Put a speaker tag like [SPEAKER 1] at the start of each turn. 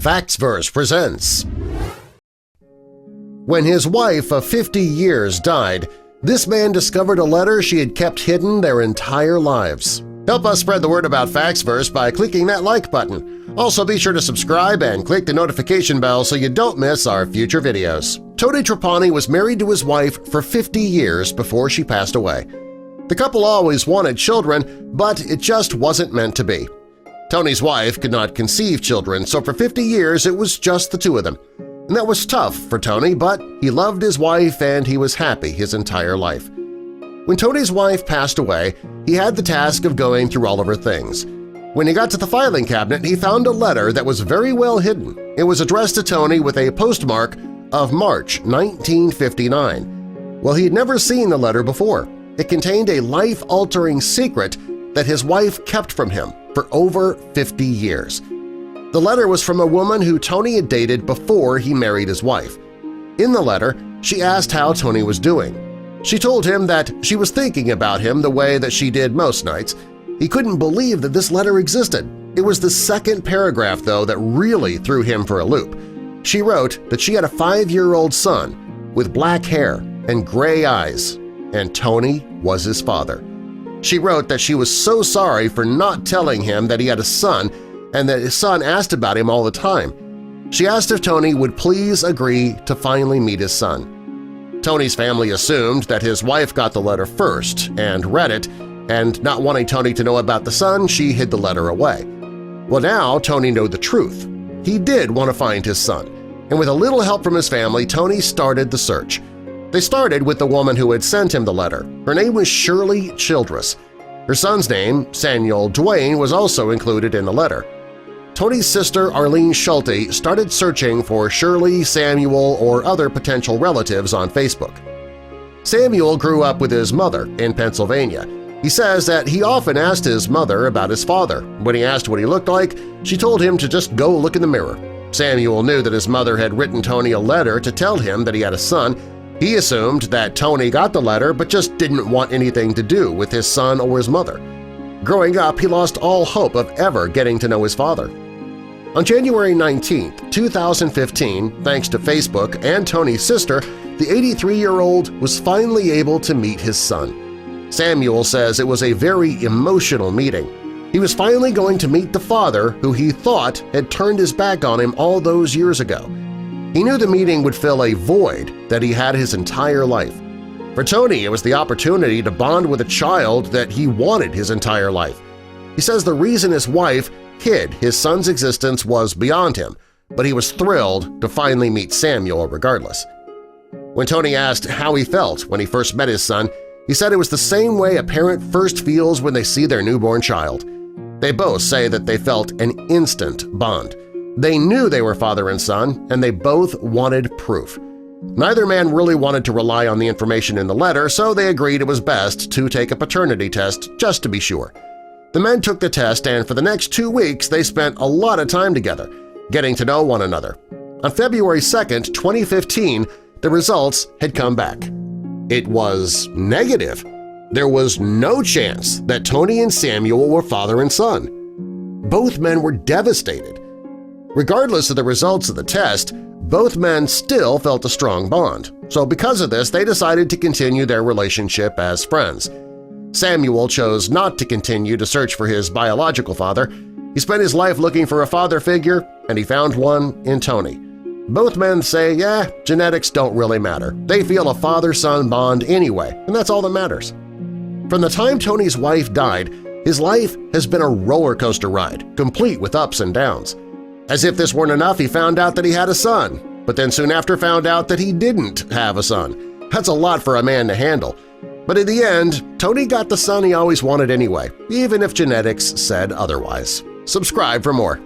[SPEAKER 1] Factsverse presents. When his wife of 50 years died, this man discovered a letter she had kept hidden their entire lives. Help us spread the word about Factsverse by clicking that like button. Also be sure to subscribe and click the notification bell so you don't miss our future videos. Tony Trapani was married to his wife for 50 years before she passed away. The couple always wanted children, but it just wasn't meant to be. Tony's wife could not conceive children, so for 50 years it was just the two of them. And that was tough for Tony, but he loved his wife and he was happy his entire life. When Tony's wife passed away, he had the task of going through all of her things. When he got to the filing cabinet, he found a letter that was very well hidden. It was addressed to Tony with a postmark of March 1959. Well, he had never seen the letter before. It contained a life-altering secret that his wife kept from him for over 50 years. The letter was from a woman who Tony had dated before he married his wife. In the letter, she asked how Tony was doing. She told him that she was thinking about him the way that she did most nights. He couldn't believe that this letter existed. It was the second paragraph, though, that really threw him for a loop. She wrote that she had a 5-year-old son with black hair and gray eyes, and Tony was his father. She wrote that she was so sorry for not telling him that he had a son and that his son asked about him all the time. She asked if Tony would please agree to finally meet his son. Tony's family assumed that his wife got the letter first and read it, and not wanting Tony to know about the son, she hid the letter away. Well, now Tony knew the truth. He did want to find his son, and with a little help from his family, Tony started the search. They started with the woman who had sent him the letter. Her name was Shirley Childress. Her son's name, Samuel Dwayne, was also included in the letter. Tony's sister, Arlene Schulte, started searching for Shirley, Samuel, or other potential relatives on Facebook. Samuel grew up with his mother in Pennsylvania. He says that he often asked his mother about his father. When he asked what he looked like, she told him to just go look in the mirror. Samuel knew that his mother had written Tony a letter to tell him that he had a son. He assumed that Tony got the letter but just didn't want anything to do with his son or his mother. Growing up, he lost all hope of ever getting to know his father. On January 19, 2015, thanks to Facebook and Tony's sister, the 83-year-old was finally able to meet his son. Samuel says it was a very emotional meeting. He was finally going to meet the father who he thought had turned his back on him all those years ago. He knew the meeting would fill a void that he had his entire life. For Tony, it was the opportunity to bond with a child that he wanted his entire life. He says the reason his wife hid his son's existence was beyond him, but he was thrilled to finally meet Samuel regardless. When Tony asked how he felt when he first met his son, he said it was the same way a parent first feels when they see their newborn child. They both say that they felt an instant bond. They knew they were father and son, and they both wanted proof. Neither man really wanted to rely on the information in the letter, so they agreed it was best to take a paternity test just to be sure. The men took the test, and for the next 2 weeks they spent a lot of time together, getting to know one another. On February 2, 2015, the results had come back. It was negative. There was no chance that Tony and Samuel were father and son. Both men were devastated. Regardless of the results of the test, both men still felt a strong bond, so because of this they decided to continue their relationship as friends. Samuel chose not to continue to search for his biological father. He spent his life looking for a father figure, and he found one in Tony. Both men say, yeah, genetics don't really matter. They feel a father-son bond anyway, and that's all that matters. From the time Tony's wife died, his life has been a roller coaster ride, complete with ups and downs. As if this weren't enough, he found out that he had a son, but then soon after found out that he didn't have a son. That's a lot for a man to handle. But in the end, Tony got the son he always wanted anyway, even if genetics said otherwise. Subscribe for more.